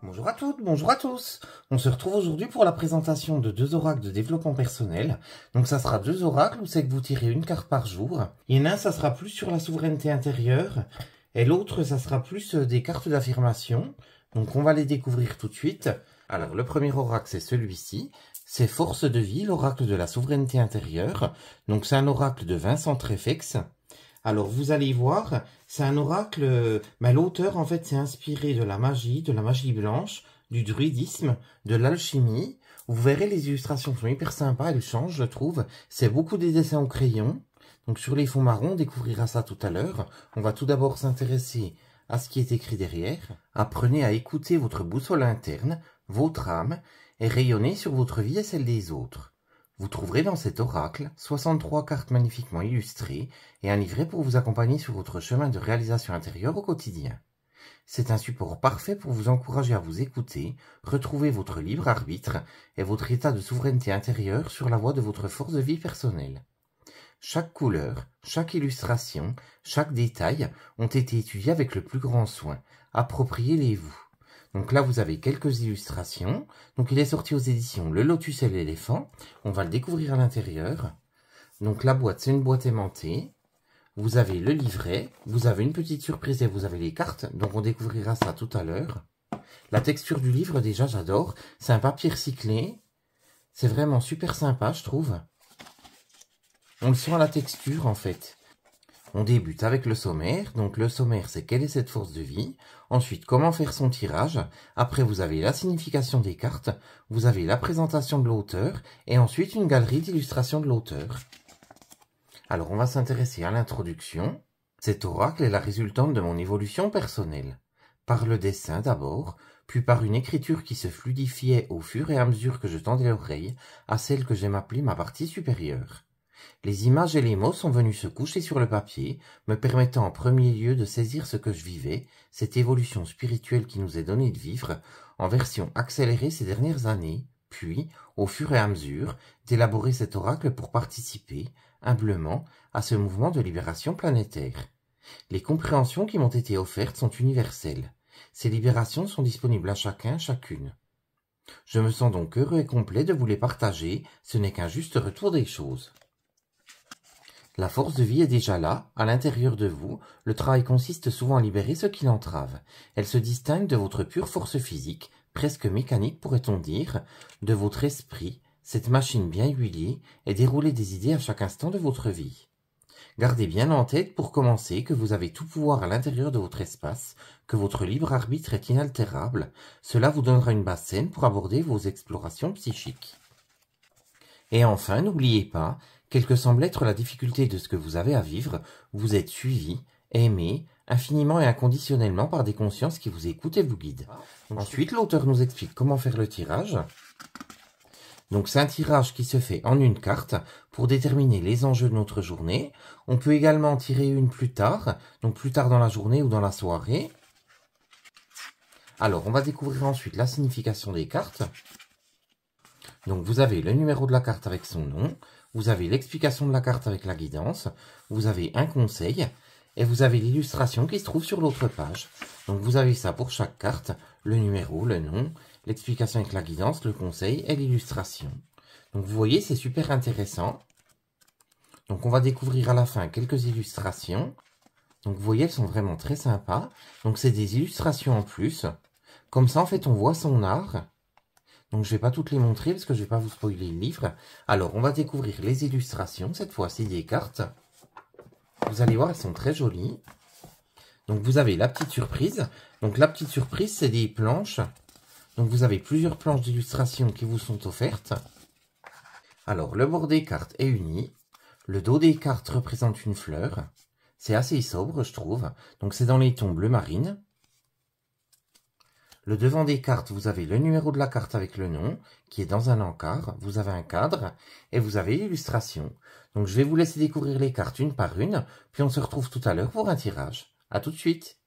Bonjour à toutes, bonjour à tous. On se retrouve aujourd'hui pour la présentation de deux oracles de développement personnel. Donc ça sera deux oracles où c'est que vous tirez une carte par jour. Il y en a un, ça sera plus sur la souveraineté intérieure et l'autre, ça sera plus des cartes d'affirmation. Donc on va les découvrir tout de suite. Alors le premier oracle, c'est celui-ci. C'est Force de vie, l'oracle de la souveraineté intérieure. Donc c'est un oracle de Vincent Trefex. Alors, vous allez voir, c'est un oracle, l'auteur, en fait, s'est inspiré de la magie blanche, du druidisme, de l'alchimie. Vous verrez, les illustrations sont hyper sympas, elles changent, je trouve. C'est beaucoup des dessins au crayon. Donc, sur les fonds marrons, on découvrira ça tout à l'heure. On va tout d'abord s'intéresser à ce qui est écrit derrière. Apprenez à écouter votre boussole interne, votre âme, et rayonner sur votre vie et celle des autres. Vous trouverez dans cet oracle 63 cartes magnifiquement illustrées et un livret pour vous accompagner sur votre chemin de réalisation intérieure au quotidien. C'est un support parfait pour vous encourager à vous écouter, retrouver votre libre arbitre et votre état de souveraineté intérieure sur la voie de votre force de vie personnelle. Chaque couleur, chaque illustration, chaque détail ont été étudiés avec le plus grand soin. Appropriez-les-vous. Donc là, vous avez quelques illustrations. Donc il est sorti aux éditions Le Lotus et l'éléphant. On va le découvrir à l'intérieur. Donc la boîte, c'est une boîte aimantée. Vous avez le livret. Vous avez une petite surprise et vous avez les cartes. Donc on découvrira ça tout à l'heure. La texture du livre, déjà, j'adore. C'est un papier recyclé. C'est vraiment super sympa, je trouve. On le sent à la texture, en fait. On débute avec le sommaire. Donc le sommaire, c'est quelle est cette force de vie. Ensuite, comment faire son tirage. Après, vous avez la signification des cartes. Vous avez la présentation de l'auteur. Et ensuite, une galerie d'illustrations de l'auteur. Alors, on va s'intéresser à l'introduction. Cet oracle est la résultante de mon évolution personnelle. Par le dessin d'abord, puis par une écriture qui se fluidifiait au fur et à mesure que je tendais l'oreille à celle que j'aime appeler ma partie supérieure. Les images et les mots sont venus se coucher sur le papier, me permettant en premier lieu de saisir ce que je vivais, cette évolution spirituelle qui nous est donnée de vivre, en version accélérée ces dernières années, puis, au fur et à mesure, d'élaborer cet oracle pour participer, humblement, à ce mouvement de libération planétaire. Les compréhensions qui m'ont été offertes sont universelles. Ces libérations sont disponibles à chacun, chacune. Je me sens donc heureux et complet de vous les partager, ce n'est qu'un juste retour des choses. La force de vie est déjà là, à l'intérieur de vous. Le travail consiste souvent à libérer ce qui l'entrave. Elle se distingue de votre pure force physique, presque mécanique pourrait-on dire, de votre esprit, cette machine bien huilée, et dérouler des idées à chaque instant de votre vie. Gardez bien en tête pour commencer que vous avez tout pouvoir à l'intérieur de votre espace, que votre libre arbitre est inaltérable. Cela vous donnera une base saine pour aborder vos explorations psychiques. Et enfin, n'oubliez pas, quelle que semble être la difficulté de ce que vous avez à vivre, vous êtes suivi, aimé, infiniment et inconditionnellement par des consciences qui vous écoutent et vous guident. Ensuite, l'auteur nous explique comment faire le tirage. Donc c'est un tirage qui se fait en une carte pour déterminer les enjeux de notre journée. On peut également en tirer une plus tard, donc plus tard dans la journée ou dans la soirée. Alors, on va découvrir ensuite la signification des cartes. Donc vous avez le numéro de la carte avec son nom, vous avez l'explication de la carte avec la guidance, vous avez un conseil, et vous avez l'illustration qui se trouve sur l'autre page. Donc vous avez ça pour chaque carte, le numéro, le nom, l'explication avec la guidance, le conseil et l'illustration. Donc vous voyez, c'est super intéressant. Donc on va découvrir à la fin quelques illustrations. Donc vous voyez, elles sont vraiment très sympas. Donc c'est des illustrations en plus. Comme ça, en fait, on voit son art. Donc je ne vais pas toutes les montrer parce que je ne vais pas vous spoiler le livre. Alors on va découvrir les illustrations, cette fois-ci des cartes. Vous allez voir, elles sont très jolies. Donc vous avez la petite surprise. Donc la petite surprise, c'est des planches. Donc vous avez plusieurs planches d'illustration qui vous sont offertes. Alors le bord des cartes est uni. Le dos des cartes représente une fleur. C'est assez sobre, je trouve. Donc c'est dans les tons bleu marine. Le devant des cartes, vous avez le numéro de la carte avec le nom, qui est dans un encart. Vous avez un cadre et vous avez l'illustration. Donc je vais vous laisser découvrir les cartes une par une, puis on se retrouve tout à l'heure pour un tirage. À tout de suite.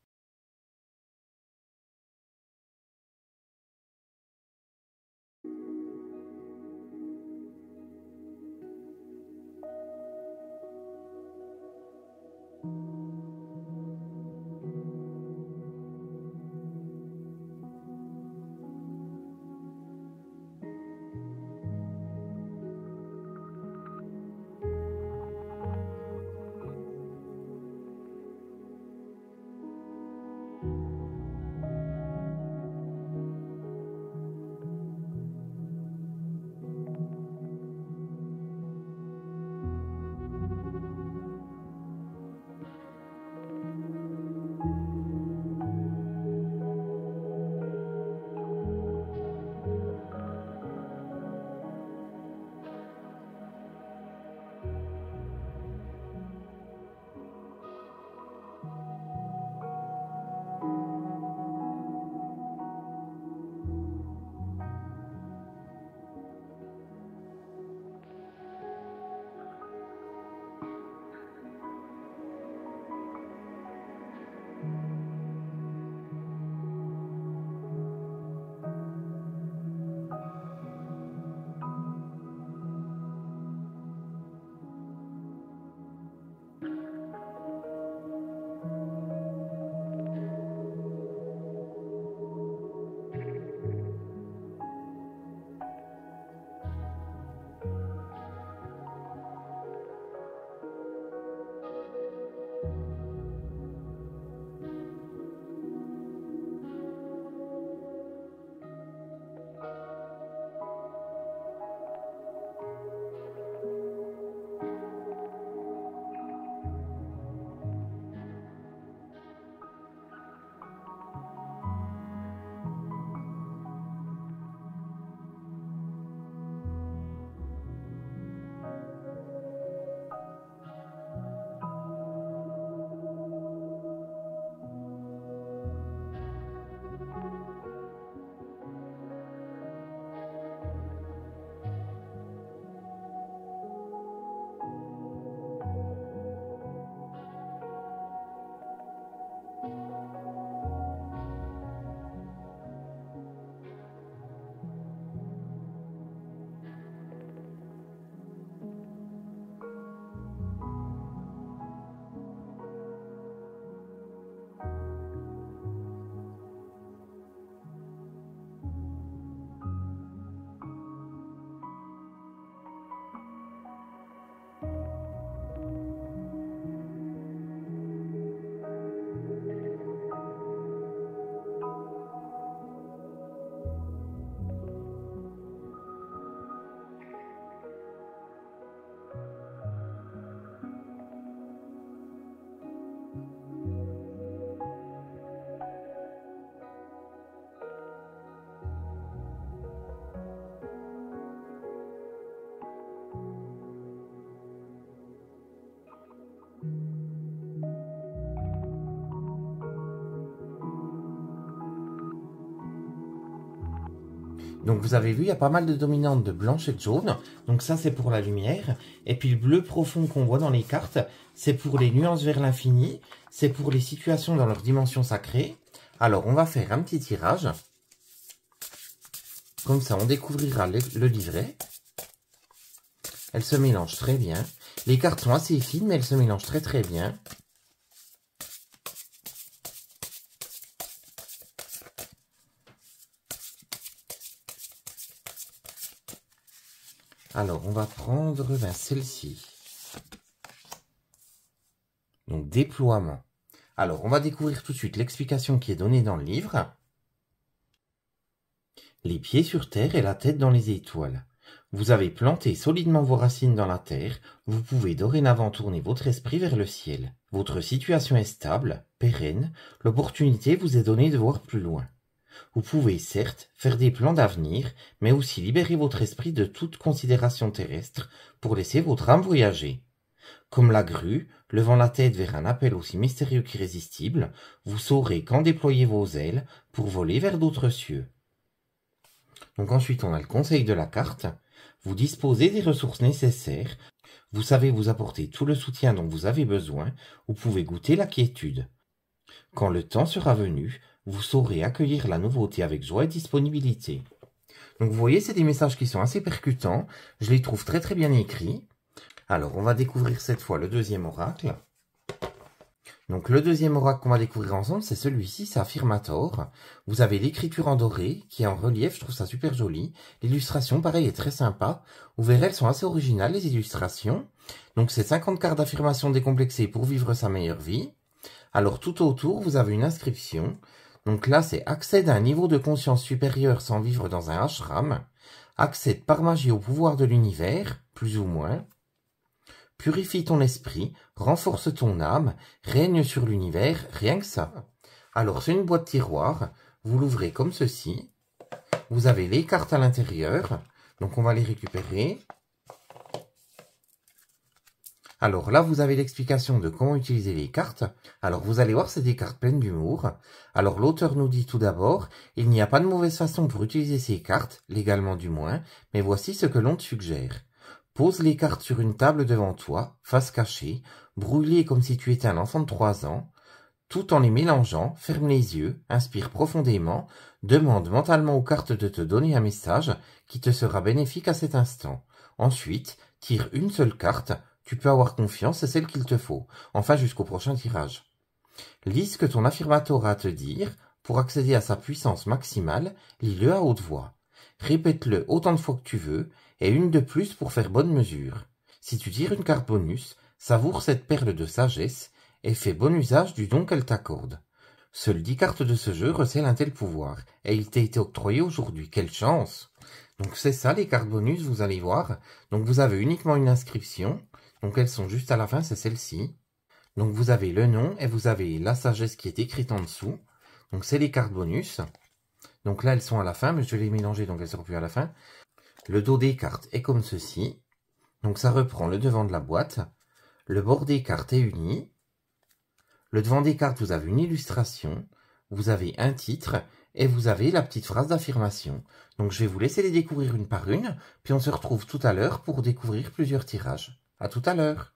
Donc vous avez vu, il y a pas mal de dominantes de blanche et de jaune. Donc ça, c'est pour la lumière. Et puis le bleu profond qu'on voit dans les cartes, c'est pour les nuances vers l'infini. C'est pour les situations dans leur dimension sacrée. Alors, on va faire un petit tirage. Comme ça, on découvrira le livret. Elles se mélangent très bien. Les cartes sont assez fines, mais elles se mélangent très très bien. Alors, on va prendre celle-ci. Donc, déploiement. Alors, on va découvrir tout de suite l'explication qui est donnée dans le livre. Les pieds sur terre et la tête dans les étoiles. Vous avez planté solidement vos racines dans la terre, vous pouvez dorénavant tourner votre esprit vers le ciel. Votre situation est stable, pérenne, l'opportunité vous est donnée de voir plus loin. Vous pouvez, certes, faire des plans d'avenir, mais aussi libérer votre esprit de toute considération terrestre pour laisser votre âme voyager. Comme la grue, levant la tête vers un appel aussi mystérieux qu'irrésistible, vous saurez quand déployer vos ailes pour voler vers d'autres cieux. Donc ensuite, on a le conseil de la carte. Vous disposez des ressources nécessaires. Vous savez vous apporter tout le soutien dont vous avez besoin. Vous pouvez goûter la quiétude. Quand le temps sera venu, vous saurez accueillir la nouveauté avec joie et disponibilité. Donc vous voyez, c'est des messages qui sont assez percutants. Je les trouve très très bien écrits. Alors, on va découvrir cette fois le deuxième oracle. Donc le deuxième oracle qu'on va découvrir ensemble, c'est celui-ci, c'est Affirmator. Vous avez l'écriture en doré, qui est en relief, je trouve ça super joli. L'illustration, pareil, est très sympa. Vous verrez, elles sont assez originales, les illustrations. Donc c'est 50 cartes d'affirmation décomplexées pour vivre sa meilleure vie. Alors tout autour, vous avez une inscription. Donc là, c'est accède à un niveau de conscience supérieur sans vivre dans un ashram. Accède par magie au pouvoir de l'univers, plus ou moins. Purifie ton esprit, renforce ton âme, règne sur l'univers, rien que ça. Alors, c'est une boîte tiroir, vous l'ouvrez comme ceci. Vous avez les cartes à l'intérieur, donc on va les récupérer. Alors là, vous avez l'explication de comment utiliser les cartes. Alors, vous allez voir, c'est des cartes pleines d'humour. Alors, l'auteur nous dit tout d'abord, il n'y a pas de mauvaise façon pour utiliser ces cartes, légalement du moins, mais voici ce que l'on te suggère. Pose les cartes sur une table devant toi, face cachée, brûlées comme si tu étais un enfant de 3 ans. Tout en les mélangeant, ferme les yeux, inspire profondément, demande mentalement aux cartes de te donner un message qui te sera bénéfique à cet instant. Ensuite, tire une seule carte, tu peux avoir confiance, c'est celle qu'il te faut, enfin jusqu'au prochain tirage. Lis ce que ton affirmateur a à te dire, pour accéder à sa puissance maximale, lis-le à haute voix. Répète-le autant de fois que tu veux, et une de plus pour faire bonne mesure. Si tu tires une carte bonus, savoure cette perle de sagesse et fais bon usage du don qu'elle t'accorde. Seules 10 cartes de ce jeu recèlent un tel pouvoir, et il t'a été octroyé aujourd'hui. Quelle chance! Donc c'est ça les cartes bonus, vous allez voir. Donc vous avez uniquement une inscription, donc elles sont juste à la fin, c'est celle-ci. Donc vous avez le nom et vous avez la sagesse qui est écrite en dessous. Donc c'est les cartes bonus. Donc là elles sont à la fin, mais je vais les mélanger donc elles ne seront plus à la fin. Le dos des cartes est comme ceci. Donc ça reprend le devant de la boîte. Le bord des cartes est uni. Le devant des cartes, vous avez une illustration. Vous avez un titre. Et vous avez la petite phrase d'affirmation. Donc je vais vous laisser les découvrir une par une. Puis on se retrouve tout à l'heure pour découvrir plusieurs tirages. À tout à l'heure.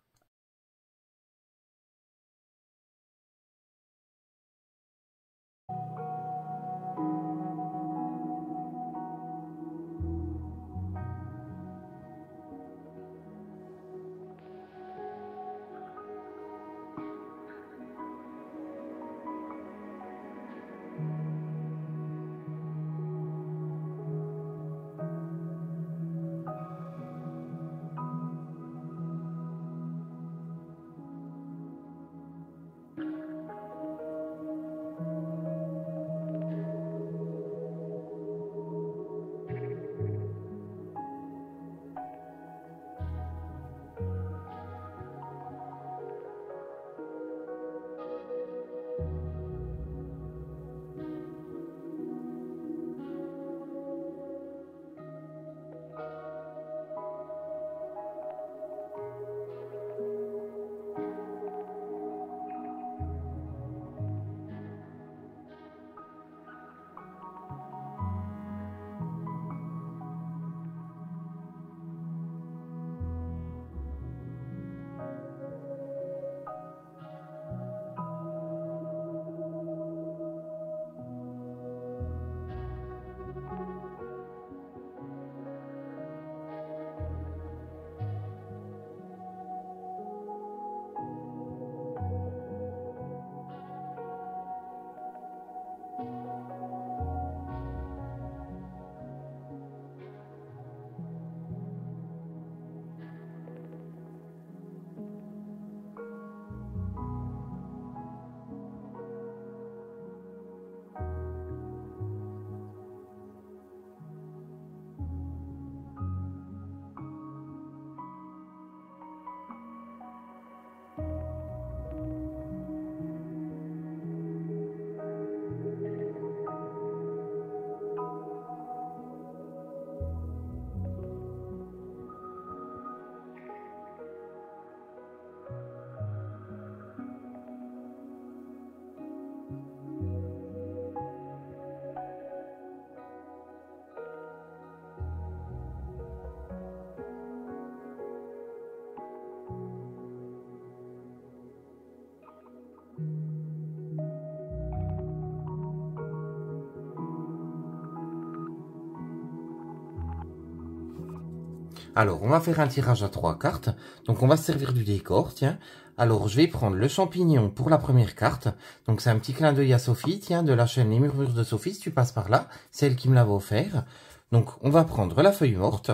Alors, on va faire un tirage à 3 cartes. Donc, on va se servir du décor, tiens. Alors, je vais prendre le champignon pour la première carte. Donc, c'est un petit clin d'œil à Sophie, tiens, de la chaîne Les Murmures de Sophie, si tu passes par là. C'est elle qui me l'avait offert. Donc, on va prendre la feuille morte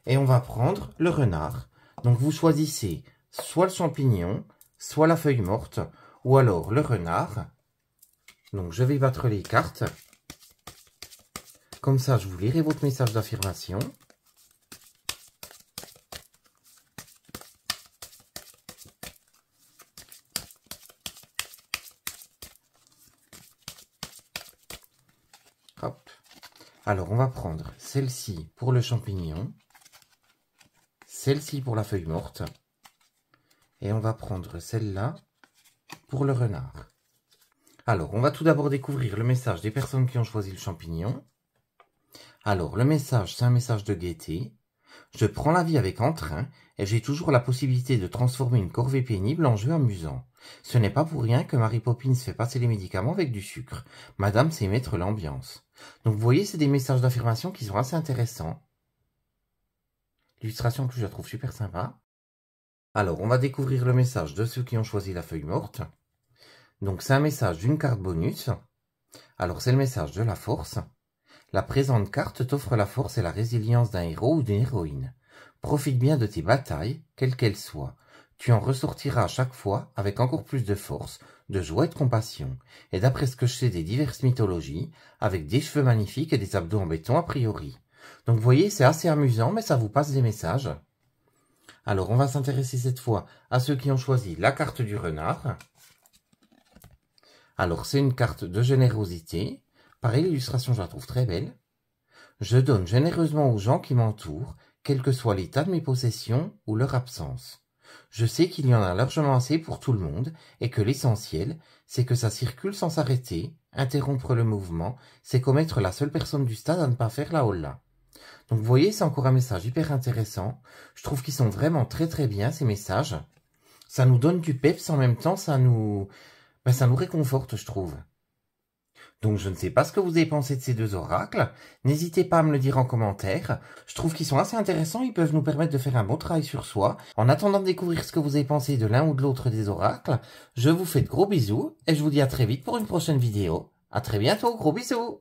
et on va prendre le renard. Donc, vous choisissez soit le champignon, soit la feuille morte, ou alors le renard. Donc, je vais battre les cartes. Comme ça, je vous lirai votre message d'affirmation. Hop. Alors, on va prendre celle-ci pour le champignon, celle-ci pour la feuille morte, et on va prendre celle-là pour le renard. Alors, on va tout d'abord découvrir le message des personnes qui ont choisi le champignon. Alors, le message, c'est un message de gaieté. Je prends la vie avec entrain et j'ai toujours la possibilité de transformer une corvée pénible en jeu amusant. Ce n'est pas pour rien que Mary Poppins fait passer les médicaments avec du sucre. Madame sait mettre l'ambiance. Donc vous voyez, c'est des messages d'affirmation qui sont assez intéressants. L'illustration en plus, je la trouve super sympa. Alors, on va découvrir le message de ceux qui ont choisi la feuille morte. Donc c'est un message d'une carte bonus. Alors c'est le message de la force. La présente carte t'offre la force et la résilience d'un héros ou d'une héroïne. Profite bien de tes batailles, quelles qu'elles soient. Tu en ressortiras à chaque fois avec encore plus de force, de joie et de compassion. Et d'après ce que je sais des diverses mythologies, avec des cheveux magnifiques et des abdos en béton a priori. Donc vous voyez, c'est assez amusant, mais ça vous passe des messages. Alors on va s'intéresser cette fois à ceux qui ont choisi la carte du renard. Alors c'est une carte de générosité. Pareil, l'illustration, je la trouve très belle. Je donne généreusement aux gens qui m'entourent, quel que soit l'état de mes possessions ou leur absence. Je sais qu'il y en a largement assez pour tout le monde et que l'essentiel, c'est que ça circule sans s'arrêter. Interrompre le mouvement, c'est comme être la seule personne du stade à ne pas faire la holla. Donc vous voyez, c'est encore un message hyper intéressant. Je trouve qu'ils sont vraiment très très bien ces messages. Ça nous donne du peps, en même temps ça nous réconforte, je trouve. Donc je ne sais pas ce que vous avez pensé de ces deux oracles, n'hésitez pas à me le dire en commentaire, je trouve qu'ils sont assez intéressants, ils peuvent nous permettre de faire un bon travail sur soi. En attendant de découvrir ce que vous avez pensé de l'un ou de l'autre des oracles, je vous fais de gros bisous, et je vous dis à très vite pour une prochaine vidéo. À très bientôt, gros bisous!